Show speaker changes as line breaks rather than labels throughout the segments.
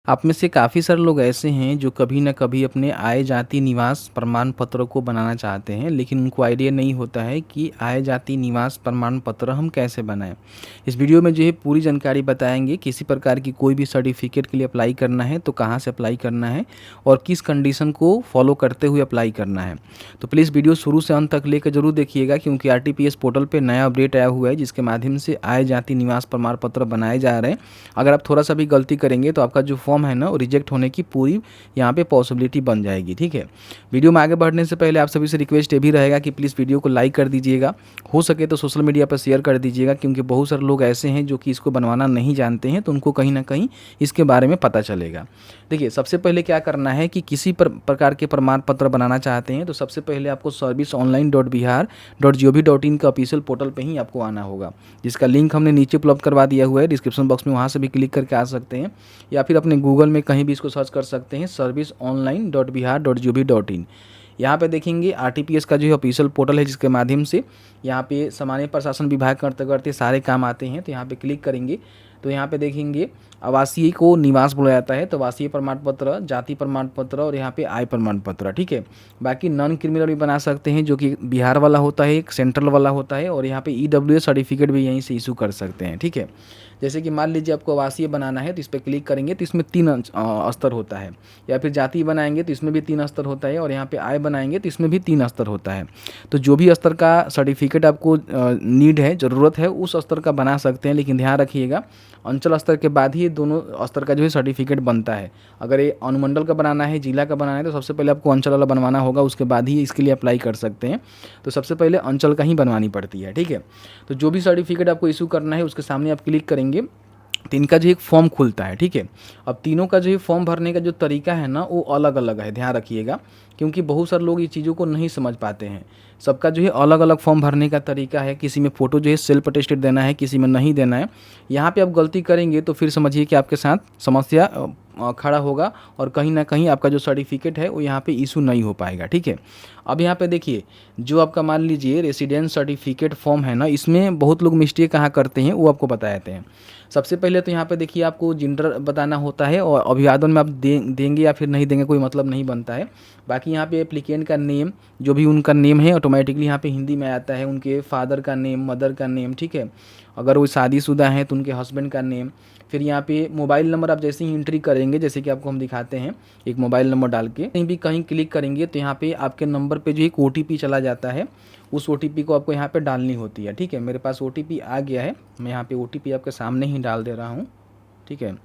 आप में से काफ़ी सारे लोग ऐसे हैं जो कभी न कभी अपने आय जाति निवास प्रमाण पत्र को बनाना चाहते हैं, लेकिन उनको आइडिया नहीं होता है कि आय जाति निवास प्रमाण पत्र हम कैसे बनाएं। इस वीडियो में जो है पूरी जानकारी बताएंगे। किसी प्रकार की कोई भी सर्टिफिकेट के लिए अप्लाई करना है तो कहाँ से अप्लाई करना है और किस कंडीशन को फॉलो करते हुए अप्लाई करना है। तो प्लीज़ वीडियो शुरू से अंत तक लेकर जरूर देखिएगा, क्योंकि RTPS पोर्टल पर नया अपडेट आया हुआ है जिसके माध्यम से आय जाति निवास प्रमाण पत्र बनाए जा रहे हैं। अगर आप थोड़ा सा भी गलती करेंगे तो आपका जो फॉर्म है ना वो रिजेक्ट होने की पूरी यहाँ पे पॉसिबिलिटी बन जाएगी। ठीक है, वीडियो में आगे बढ़ने से पहले आप सभी से रिक्वेस्ट ये भी रहेगा कि प्लीज़ वीडियो को लाइक कर दीजिएगा, हो सके तो सोशल मीडिया पर शेयर कर दीजिएगा, क्योंकि बहुत सारे लोग ऐसे हैं जो कि इसको बनवाना नहीं जानते हैं, तो उनको कहीं ना कहीं इसके बारे में पता चलेगा। देखिए, सबसे पहले क्या करना है कि किसी प्रकार के प्रमाण पत्र बनाना चाहते हैं तो सबसे पहले आपको serviceonline.bihar.gov.in का ऑफिशियल पोर्टल पे ही आपको आना होगा, जिसका लिंक हमने नीचे उपलब्ध करवा दिया हुआ है डिस्क्रिप्शन बॉक्स में, वहाँ से भी क्लिक करके आ सकते हैं, या फिर अपने गूगल में कहीं भी इसको सर्च कर सकते हैं serviceonline.bihar.gov.in। यहाँ पे देखेंगे RTPS का जो है ऑफिशियल पोर्टल है, जिसके माध्यम से यहाँ पे सामान्य प्रशासन विभाग करते करते सारे काम आते हैं। तो यहाँ पे क्लिक करेंगे तो यहाँ पे देखेंगे आवासीय को निवास बोला जाता है, तो आवासीय प्रमाण पत्र, जाति प्रमाण पत्र और यहाँ पे आय प्रमाण पत्र। ठीक है, बाकी नॉन क्रिमिनल भी बना सकते हैं, जो कि बिहार वाला होता है, एक सेंट्रल वाला होता है, और यहाँ पे EWS सर्टिफिकेट भी यहीं से इशू कर सकते हैं। ठीक है, जैसे कि मान लीजिए आपको आवासीय बनाना है तो इस पर क्लिक करेंगे तो इसमें 3 स्तर होता है, या फिर जाति बनाएंगे तो इसमें भी 3 स्तर होता है, और यहाँ पे आय बनाएंगे तो इसमें भी 3 स्तर होता है। तो जो भी स्तर का सर्टिफिकेट आपको नीड है, ज़रूरत है, उस स्तर का बना सकते हैं, लेकिन ध्यान रखिएगा अंचल स्तर के बाद ही ये दोनों स्तर का जो है सर्टिफिकेट बनता है। अगर ये अनुमंडल का बनाना है, जिला का बनाना है, तो सबसे पहले आपको अंचल वाला बनवाना होगा, उसके बाद ही इसके लिए अप्लाई कर सकते हैं। तो सबसे पहले अंचल का ही बनवानी पड़ती है। ठीक है, तो जो भी सर्टिफिकेट आपको इशू करना है उसके सामने आप क्लिक करेंगे तो इनका जो एक फॉर्म खुलता है। ठीक है, अब तीनों का जो है फॉर्म भरने का जो तरीका है ना वो अलग अलग है, ध्यान रखिएगा, क्योंकि बहुत सारे लोग ये चीज़ों को नहीं समझ पाते हैं। सबका जो है अलग अलग फॉर्म भरने का तरीका है, किसी में फ़ोटो जो है सेल्फ अटेस्टेड देना है, किसी में नहीं देना है। यहाँ पे आप गलती करेंगे तो फिर समझिए कि आपके साथ समस्या खड़ा होगा और कहीं ना कहीं आपका जो सर्टिफिकेट है वो यहाँ पे इशू नहीं हो पाएगा। ठीक है, अब यहाँ पे देखिए जो आपका मान लीजिए रेसिडेंस सर्टिफिकेट फॉर्म है ना, इसमें बहुत लोग मिस्टेक कहाँ करते हैं वो आपको बता देते हैं। सबसे पहले तो यहाँ पे देखिए आपको जेंडर बताना होता है, और अभिवादन में आप देंगे या फिर नहीं देंगे कोई मतलब नहीं बनता है। बाकी यहाँ पे एप्लीकेंट का नेम, जो भी उनका नेम है ऑटोमेटिकली यहाँ पे हिंदी में आता है, उनके फादर का नेम, मदर का नेम। ठीक है, अगर वो शादीशुदा हैं तो उनके हस्बैंड का नेम। फिर यहाँ पे मोबाइल नंबर आप जैसे ही एंट्री करेंगे, जैसे कि आपको हम दिखाते हैं, एक मोबाइल नंबर डाल के कहीं भी कहीं क्लिक करेंगे तो यहाँ पे आपके नंबर पे जो एक OTP चला जाता है, उस OTP को आपको यहाँ पे डालनी होती है। ठीक है, मेरे पास OTP आ गया है, मैं यहाँ पे OTP आपके सामने ही डाल दे रहा हूँ। ठीक है,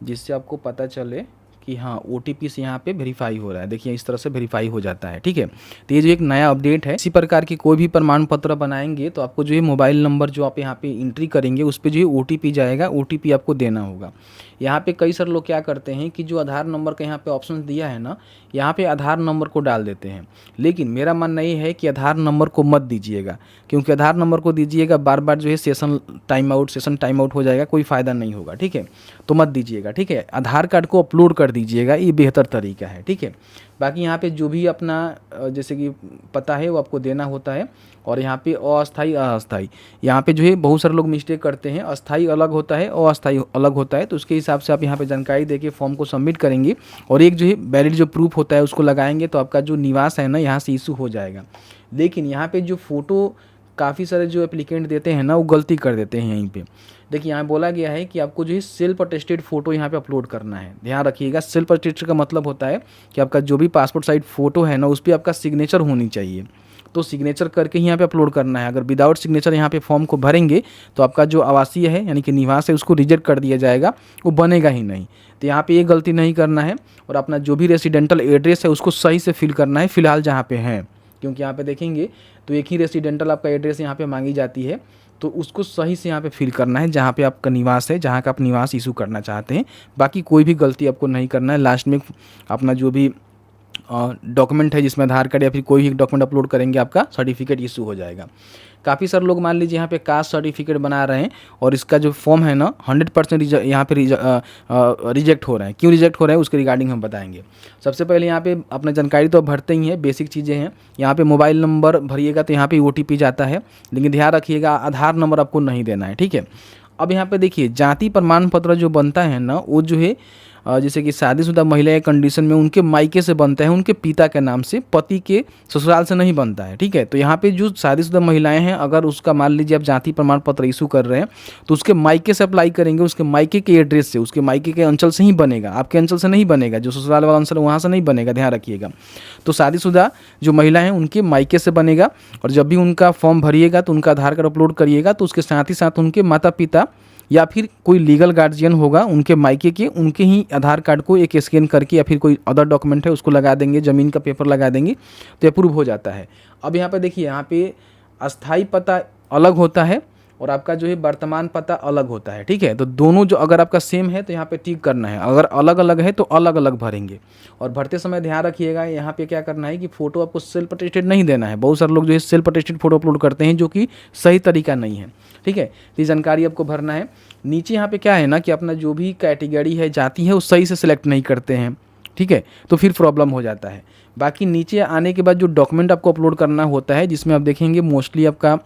जिससे आपको पता चले कि हाँ OTP से यहाँ पे वेरीफाई हो रहा है। देखिए इस तरह से वेरीफाई हो जाता है। ठीक है, तो ये जो एक नया अपडेट है, इसी प्रकार की कोई भी प्रमाण पत्र बनाएंगे तो आपको जो है मोबाइल नंबर जो आप यहाँ पे एंट्री करेंगे उस पर जो है OTP जाएगा, OTP आपको देना होगा। यहाँ पे कई सारे लोग क्या करते हैं कि जो आधार नंबर का यहाँ पे ऑप्शन दिया है ना, यहाँ पे आधार नंबर को डाल देते हैं, लेकिन मेरा मानना ये है कि आधार नंबर को मत दीजिएगा, क्योंकि आधार नंबर को दीजिएगा बार बार जो है सेशन टाइम आउट हो जाएगा, कोई फ़ायदा नहीं होगा। ठीक है, तो मत दीजिएगा। ठीक है, आधार कार्ड को अपलोड कर दीजिएगा, ये बेहतर तरीका है। ठीक है, बाकी यहाँ पे जो भी अपना जैसे कि पता है वो आपको देना होता है, और यहाँ पे अस्थाई अस्थाई, यहाँ पे जो है बहुत सारे लोग मिस्टेक करते हैं, अस्थाई अलग होता है और अस्थाई अलग होता है, तो उसके हिसाब से आप यहाँ पे जानकारी देके फॉर्म को सबमिट करेंगे और एक जो है वैलिड जो प्रूफ होता है उसको लगाएंगे तो आपका जो निवास है ना यहाँ से इशू हो जाएगा। लेकिन यहाँ पे जो फ़ोटो काफ़ी सारे जो एप्लीकेंट देते हैं ना वो गलती कर देते हैं। यहीं पे देखिए यहाँ बोला गया है कि आपको जो है सेल्फ अटेस्टेड फ़ोटो यहाँ पे अपलोड करना है। ध्यान रखिएगा, सेल्फ अटेस्टेड का मतलब होता है कि आपका जो भी पासपोर्ट साइज फ़ोटो है ना उस पर आपका सिग्नेचर होनी चाहिए, तो सिग्नेचर करके ही यहाँ पे अपलोड करना है। अगर विदाउट सिग्नेचर यहाँ पे फॉर्म को भरेंगे तो आपका जो आवासीय है यानी कि निवास है उसको रिजेक्ट कर दिया जाएगा, वो बनेगा ही नहीं। तो यहाँ पे ये गलती नहीं करना है, और अपना जो भी रेसिडेंटल एड्रेस है उसको सही से फिल करना है फिलहाल जहाँ पे है, क्योंकि यहाँ पे देखेंगे तो एक ही रेसिडेंटल आपका एड्रेस यहाँ पे मांगी जाती है, तो उसको सही से यहाँ पे फिल करना है जहाँ पे आपका निवास है, जहाँ का आप निवास इशू करना चाहते हैं। बाकी कोई भी गलती आपको नहीं करना है। लास्ट में अपना जो भी डॉक्यूमेंट है जिसमें आधार कार्ड या फिर कोई भी डॉक्यूमेंट अपलोड करेंगे आपका सर्टिफिकेट इशू हो जाएगा। काफ़ी सारे लोग मान लीजिए यहाँ पे कास्ट सर्टिफिकेट बना रहे हैं और इसका जो फॉर्म है ना 100% यहाँ पे रिजेक्ट हो रहा है। क्यों रिजेक्ट हो रहा है उसके रिगार्डिंग हम बताएंगे। सबसे पहले यहाँ पे अपना जानकारी तो भरते ही हैं, बेसिक चीज़ें हैं। यहाँ पे मोबाइल नंबर भरिएगा तो यहाँ पे OTP जाता है, लेकिन ध्यान रखिएगा आधार नंबर आपको नहीं देना है। ठीक है, अब यहाँ पे देखिए जाति प्रमाण पत्र जो बनता है ना वो जो है जैसे कि शादीशुदा महिला के कंडीशन में उनके मायके से बनता है, उनके पिता के नाम से, पति के ससुराल से नहीं बनता है। ठीक है, तो यहाँ पे जो शादीशुदा महिलाएं हैं, अगर उसका मान लीजिए आप जाति प्रमाण पत्र इशू कर रहे हैं तो उसके मायके से अप्लाई करेंगे, उसके मायके के एड्रेस से, उसके मायके के अंचल से ही बनेगा, आपके अंचल से नहीं बनेगा, जो ससुराल वाला अंचल वहाँ से नहीं बनेगा, ध्यान रखिएगा। तो शादीशुदा जो महिला हैं उनके मायके से बनेगा, और जब भी उनका फॉर्म भरिएगा तो उनका आधार कार्ड अपलोड करिएगा, तो उसके साथ ही साथ उनके माता पिता या फिर कोई लीगल गार्जियन होगा उनके मायके के, उनके ही आधार कार्ड को एक स्कैन करके या फिर कोई अदर डॉक्यूमेंट है उसको लगा देंगे, ज़मीन का पेपर लगा देंगे तो अप्रूव हो जाता है। अब यहाँ पे देखिए, यहाँ पे अस्थाई पता अलग होता है और आपका जो है वर्तमान पता अलग होता है। ठीक है, तो दोनों जो अगर आपका सेम है तो यहाँ पे टिक करना है, अगर अलग अलग है तो अलग अलग भरेंगे। और भरते समय ध्यान रखिएगा, यहाँ पे क्या करना है कि फ़ोटो आपको सेल्फ अटेस्टेड नहीं देना है। बहुत सारे लोग जो है सेल्फ अटेस्टेड फोटो अपलोड करते हैं, जो कि सही तरीका नहीं है। ठीक है, तो ये जानकारी आपको भरना है। नीचे यहाँ पे क्या है ना कि अपना जो भी कैटेगरी है, जाति है, वो सही से सिलेक्ट नहीं करते हैं। ठीक है, तो फिर प्रॉब्लम हो जाता है। बाकी नीचे आने के बाद जो डॉक्यूमेंट आपको अपलोड करना होता है, जिसमें आप देखेंगे मोस्टली आपका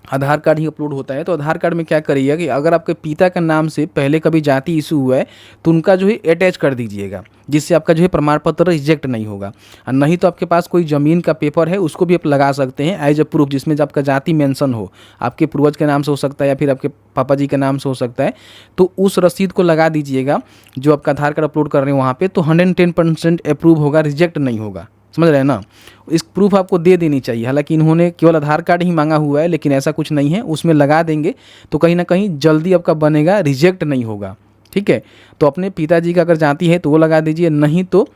आधार कार्ड ही अपलोड होता है। तो आधार कार्ड में क्या करिएगा कि अगर आपके पिता का नाम से पहले कभी जाति इशू हुआ है तो उनका जो है अटैच कर दीजिएगा, जिससे आपका जो है प्रमाण पत्र रिजेक्ट नहीं होगा। और नहीं तो आपके पास कोई ज़मीन का पेपर है उसको भी आप लगा सकते हैं एज ए प्रूफ, जिसमें जब आपका जाति मेंशन हो, आपके पूर्वज के नाम से हो सकता है या फिर आपके पापा जी के नाम से हो सकता है, तो उस रसीद को लगा दीजिएगा जो आपका आधार कार्ड अपलोड कर रहे हैं वहाँ पर, तो 110% अप्रूव होगा, रिजेक्ट नहीं होगा। समझ रहे हैं ना, इस प्रूफ आपको दे देनी चाहिए। हालांकि इन्होंने केवल आधार कार्ड ही मांगा हुआ है, लेकिन ऐसा कुछ नहीं है, उसमें लगा देंगे तो कहीं ना कहीं जल्दी आपका बनेगा, रिजेक्ट नहीं होगा। ठीक है, तो अपने पिताजी का अगर जाति है तो वो लगा दीजिए, नहीं तो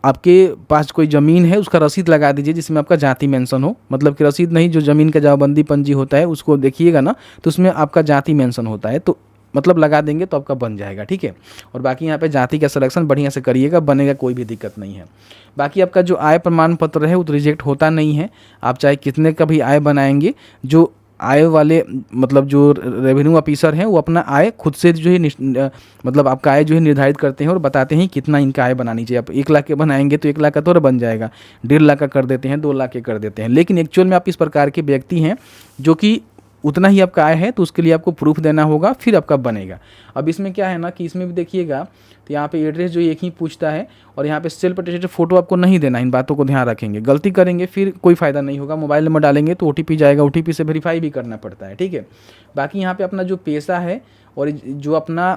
आपके पास कोई ज़मीन है उसका रसीद लगा दीजिए जिसमें आपका जाति मेंशन हो। मतलब कि रसीद नहीं, जो ज़मीन का जमाबंदी पंजी होता है उसको देखिएगा ना, तो उसमें आपका जाति मेंशन होता है, तो मतलब लगा देंगे तो आपका बन जाएगा। ठीक है, और बाकी यहाँ पे जाति का सिलेक्शन बढ़िया से करिएगा, बनेगा, कोई भी दिक्कत नहीं है। बाकी आपका जो आय प्रमाण पत्र है वो तो रिजेक्ट होता नहीं है, आप चाहे कितने का भी आय बनाएंगे, जो आय वाले मतलब जो रेवेन्यू ऑफिसर हैं वो अपना आय खुद से जो है मतलब आपका आय जो है निर्धारित करते हैं और बताते हैं कितना इनका आय बनानी चाहिए। आप 1 लाख के बनाएंगे तो 1 लाख का तो बन जाएगा, 1.5 लाख का कर देते हैं, 2 लाख के कर देते हैं। लेकिन एक्चुअल में आप इस प्रकार के व्यक्ति हैं जो कि उतना ही आपका आय है, तो उसके लिए आपको प्रूफ देना होगा, फिर आपका बनेगा। अब इसमें क्या है ना कि इसमें भी देखिएगा तो यहाँ पे एड्रेस जो एक ही पूछता है, और यहाँ पे सेल्फ अटेस्टेड फोटो आपको नहीं देना। इन बातों को ध्यान रखेंगे, गलती करेंगे फिर कोई फ़ायदा नहीं होगा। मोबाइल नंबर डालेंगे तो OTP जाएगा, OTP से वेरीफाई भी करना पड़ता है। ठीक है, बाकी यहाँ पे अपना जो पेशा है और जो अपना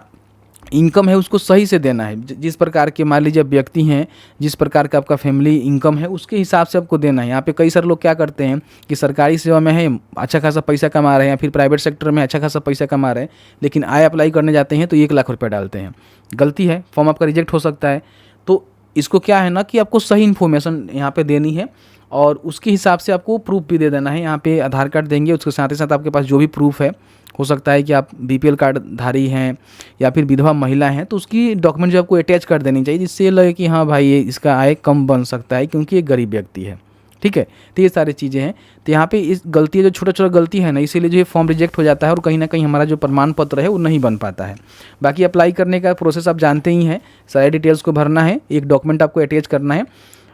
इनकम है उसको सही से देना है। जिस प्रकार के मान लीजिए व्यक्ति हैं, जिस प्रकार का आपका फैमिली इनकम है उसके हिसाब से आपको देना है। यहाँ पे कई सारे लोग क्या करते हैं कि सरकारी सेवा में है, अच्छा खासा पैसा कमा रहे हैं, या फिर प्राइवेट सेक्टर में अच्छा खासा पैसा कमा रहे हैं, लेकिन आय अप्लाई करने जाते हैं तो 1 लाख रुपये डालते हैं। गलती है, फॉर्म आपका रिजेक्ट हो सकता है। तो इसको क्या है ना कि आपको सही इन्फॉर्मेशन यहाँ पर देनी है और उसके हिसाब से आपको प्रूफ भी दे देना है। यहाँ पे आधार कार्ड देंगे, उसके साथ ही साथ आपके पास जो भी प्रूफ है, हो सकता है कि आप BPL कार्ड धारी हैं या फिर विधवा महिला हैं, तो उसकी डॉक्यूमेंट जो आपको अटैच कर देनी चाहिए, जिससे ये लगे कि हाँ भाई ये इसका आय कम बन सकता है क्योंकि ये गरीब व्यक्ति है। ठीक है, तो ये सारी चीज़ें हैं। तो यहाँ पे इस गलती जो छोटा गलती है ना, इसीलिए जो है फॉर्म रिजेक्ट हो जाता है और कहीं ना कहीं हमारा जो प्रमाण पत्र है वो नहीं बन पाता है। बाकी अप्लाई करने का प्रोसेस आप जानते ही हैं, सारी डिटेल्स को भरना है, एक डॉक्यूमेंट आपको अटैच करना है।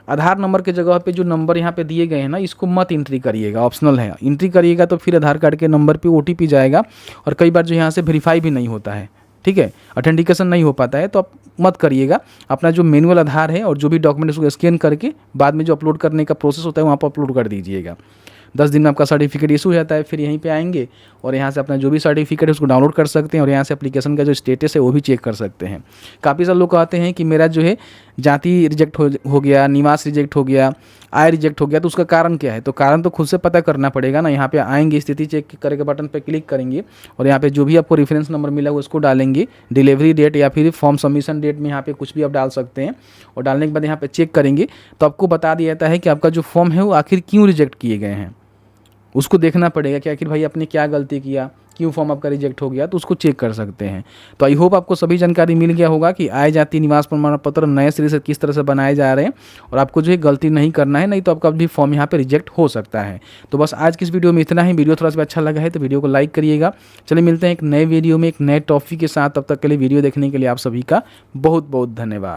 आधार नंबर के जगह पे जो नंबर यहाँ पे दिए गए हैं ना, इसको मत एंट्री करिएगा, ऑप्शनल है। एंट्री करिएगा तो फिर आधार कार्ड के नंबर पे OTP जाएगा और कई बार जो यहाँ से वेरीफाई भी नहीं होता है। ठीक है, ऑथेंटिकेशन नहीं हो पाता है, तो आप मत करिएगा। अपना जो मैनुअल आधार है और जो भी डॉक्यूमेंट उसको स्कैन करके बाद में जो अपलोड करने का प्रोसेस होता है वहाँ पर अपलोड कर दीजिएगा। 10 दिन में आपका सर्टिफिकेट इशू हो जाता है। फिर यहीं पे आएंगे और यहाँ से अपना जो भी सर्टिफिकेट है उसको डाउनलोड कर सकते हैं और यहाँ से एप्लीकेशन का जो स्टेटस है वो भी चेक कर सकते हैं। काफ़ी सारे लोग कहते हैं कि मेरा जो है जाति रिजेक्ट हो गया, निवास रिजेक्ट हो गया, आय रिजेक्ट हो गया, तो उसका कारण क्या है? तो कारण तो खुद से पता करना पड़ेगा ना। यहाँ पे आएंगे, स्थिति चेक करके बटन पे क्लिक करेंगे और यहाँ पे जो भी आपको रेफरेंस नंबर मिला है उसको डालेंगे, डिलीवरी डेट या फिर फॉर्म सबमिशन डेट में यहाँ पे कुछ भी आप डाल सकते हैं। और डालने के बाद यहाँ पे चेक करेंगे तो आपको बता दिया जाता है कि आपका जो फॉर्म है वो आखिर क्यों रिजेक्ट किए गए हैं। उसको देखना पड़ेगा कि आखिर भाई आपने क्या गलती किया, क्यों फॉर्म आपका रिजेक्ट हो गया, तो उसको चेक कर सकते हैं। तो आई होप आपको सभी जानकारी मिल गया होगा कि आय जाति निवास प्रमाण पत्र नए सिरे से किस तरह से बनाए जा रहे हैं और आपको जो है गलती नहीं करना है, नहीं तो आपका भी फॉर्म यहाँ पे रिजेक्ट हो सकता है। तो बस आज की इस वीडियो में इतना ही। वीडियो थोड़ा सा अच्छा लगा है तो वीडियो को लाइक करिएगा। चलिए मिलते हैं एक नए वीडियो में एक नए टॉपिक के साथ। तब तक के लिए वीडियो देखने के लिए आप सभी का बहुत बहुत धन्यवाद।